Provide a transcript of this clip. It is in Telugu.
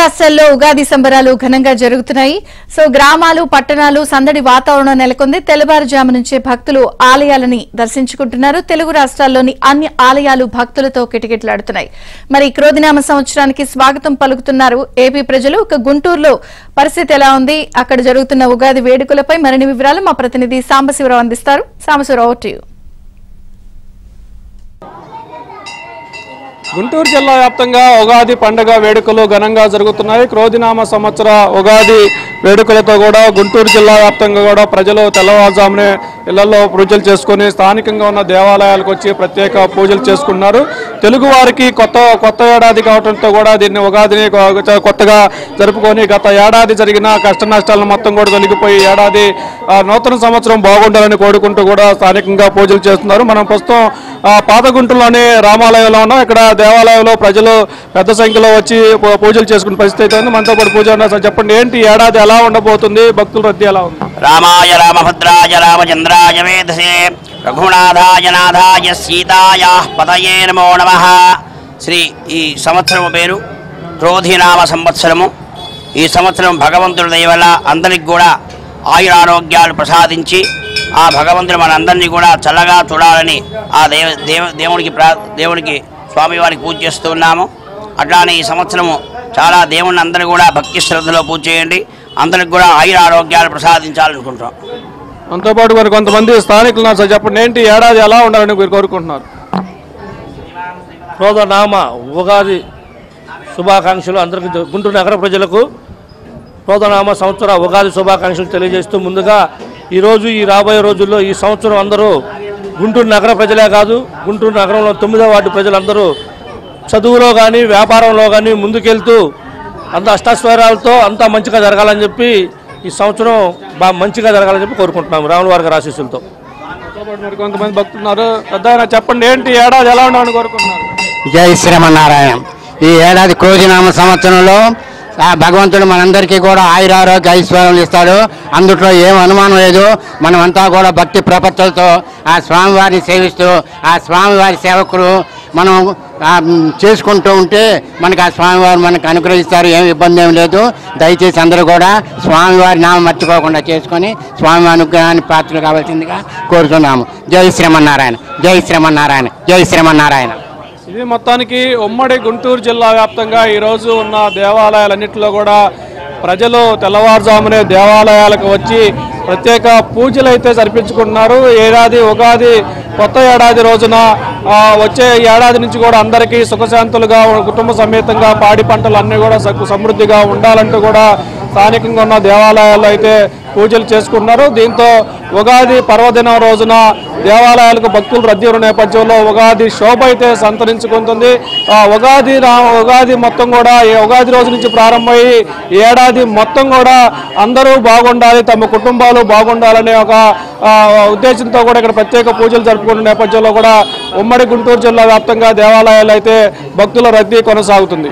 రాష్ట్రాల్లో ఉగాది సంబరాలు ఘనంగా జరుగుతున్నాయి. సో గ్రామాలు పట్టణాలు సందడి వాతావరణం నెలకొంది. తెల్లవారుజాము నుంచే భక్తులు ఆలయాలని దర్శించుకుంటున్నారు. తెలుగు రాష్ట్రాల్లోని అన్ని ఆలయాలు భక్తులతో కిటకిటలాడుతున్నాయి. మరి క్రోధినామ సంవత్సరానికి స్వాగతం పలుకుతున్నారు ఏపీ ప్రజలు. గుంటూరులో పరిస్థితి ఎలా ఉంది, అక్కడ జరుగుతున్న ఉగాది వేడుకలపై మరిన్ని వివరాలు మా ప్రతినిధి సాంబశివరావు అందిస్తారు. Sambasivarao, to you. గుంటూరు జిల్లా వ్యాప్తంగా ఉగాది పండుగ వేడుకలు ఘనంగా జరుగుతున్నాయి. క్రోధినామ సంవత్సర ఉగాది వేడుకలతో కూడా గుంటూరు జిల్లా వ్యాప్తంగా కూడా ప్రజలు తెల్లవారుజామునే ఇళ్లలో పూజలు చేసుకుని స్థానికంగా ఉన్న దేవాలయాలకు వచ్చి ప్రత్యేక పూజలు చేసుకున్నారు. తెలుగు వారికి కొత్త ఏడాది కావడంతో కూడా దీన్ని ఉగాదిని కొత్తగా జరుపుకొని గత ఏడాది జరిగిన కష్ట నష్టాలను మొత్తం కూడా తొలగిపోయి ఏడాది నూతన సంవత్సరం బాగుండాలని కోరుకుంటూ కూడా స్థానికంగా పూజలు చేస్తున్నారు. మనం ప్రస్తుతం పాతగుంటూరులోని రామాలయంలో ఉన్నాం. ఇక్కడ దేవాలయంలో ప్రజలు పెద్ద సంఖ్యలో వచ్చి పూజలు చేసుకునే పరిస్థితి ఉంది. మనతో పాటు పూజ ఉన్నారు. చెప్పండి, ఏంటి ఏడాది ఎలా ఉండబోతుంది, భక్తుల రద్దీ ఎలా ఉంది? రామాయ రామభద్రాయ రామచంద్రాయ వేధసే రఘునాథాయ నాథాయ సీతాయా పతయే నమో నమః. శ్రీ ఈ సంవత్సరం పేరు క్రోధినామ సంవత్సరము. ఈ సంవత్సరం భగవంతుడి దయ వల్ల అందరికి కూడా ఆయురారోగ్యాలు ప్రసాదించి ఆ భగవంతుడు మనందరినీ కూడా చల్లగా చూడాలని ఆ దేవునికి స్వామివారికి పూజ చేస్తున్నాము. అట్లానే ఈ సంవత్సరము చాలా దేవుని అందరూ కూడా భక్తి శ్రద్ధలో పూజ చేయండి. అందరికి కూడా ఆయుర ఆరోగ్యాలు ప్రసాదించాలనుకుంటున్నాం. అంతోపాటు మరి కొంతమంది స్థానికులు చెప్పండి, ఏంటి ఏడాది ఎలా ఉండాలని మీరు కోరుకుంటున్నారు? క్రోధనామ ఉగాది శుభాకాంక్షలు అందరికీ, గుంటూరు నగర ప్రజలకు క్రోధనామ సంవత్సర ఉగాది శుభాకాంక్షలు తెలియజేస్తూ ముందుగా ఈరోజు ఈ రాబోయే రోజుల్లో ఈ సంవత్సరం అందరూ గుంటూరు నగర ప్రజలే కాదు, గుంటూరు నగరంలో 9వ వార్డు ప్రజలందరూ చదువులో కానీ వ్యాపారంలో కానీ ముందుకెళ్తూ అంత అష్టాశ్వర్యాలతో అంతా మంచిగా జరగాలని చెప్పి ఈ సంవత్సరం బాగా మంచిగా జరగాలని చెప్పి కోరుకుంటున్నాము రాముల వారి ఆశీస్సులతో. మరి కొంతమంది భక్తున్నారు. పెద్ద చెప్పండి, ఏంటి ఏడాది ఎలా ఉండాలని కోరుకుంటున్నారు? జై శ్రీమన్నారాయణ. ఈ ఏడాది క్రోధినామ సంవత్సరంలో భగవంతుడు మనందరికీ కూడా ఆయురారోగ్య ఐశ్వర్యం ఇస్తాడు. అందుట్లో ఏం అనుమానం లేదు. మనమంతా కూడా భక్తి ప్రపత్తులతో ఆ స్వామివారిని సేవిస్తూ ఆ స్వామివారి సేవకులు మనం చేసుకుంటూ ఉంటే మనకు ఆ స్వామివారు మనకు అనుగ్రహిస్తారు. ఏం ఇబ్బంది ఏం లేదు. దయచేసి అందరూ కూడా స్వామివారి నామం మర్చిపోకుండా చేసుకొని స్వామి అనుగ్రహాన్ని పాత్రలు కావాల్సిందిగా కోరుతున్నాము. జై శ్రీమన్నారాయణ, జై శ్రీమన్నారాయణ, జై శ్రీమన్నారాయణ. ఇది మొత్తానికి ఉమ్మడి గుంటూరు జిల్లా వ్యాప్తంగా ఈరోజు ఉన్న దేవాలయాలన్నింటిలో కూడా ప్రజలు తెల్లవారుజామునే దేవాలయాలకు వచ్చి ప్రత్యేక పూజలు అయితే జరిపించుకుంటున్నారు. ఏడాది ఉగాది కొత్త ఏడాది రోజున వచ్చే ఏడాది నుంచి కూడా అందరికీ సుఖశాంతులుగా కుటుంబ సమేతంగా పాడి పంటలు అన్నీ కూడా సమృద్ధిగా ఉండాలంటూ కూడా స్థానికంగా ఉన్న దేవాలయాల్లో అయితే పూజలు చేసుకుంటున్నారు. దీంతో ఉగాది పర్వదినం రోజున దేవాలయాలకు భక్తులు రద్దీ ఉన్న నేపథ్యంలో ఉగాది శోభ అయితే సంతరించుకుంటుంది. ఉగాది మొత్తం కూడా ఉగాది రోజు నుంచి ప్రారంభమయ్యి ఏడాది మొత్తం కూడా అందరూ బాగుండాలి, తమ కుటుంబాలు బాగుండాలనే ఒక ఉద్దేశంతో కూడా ఇక్కడ ప్రత్యేక పూజలు జరుపుకున్న నేపథ్యంలో కూడా ఉమ్మడి గుంటూరు జిల్లా వ్యాప్తంగా దేవాలయాలు అయితే భక్తుల రద్దీ కొనసాగుతుంది.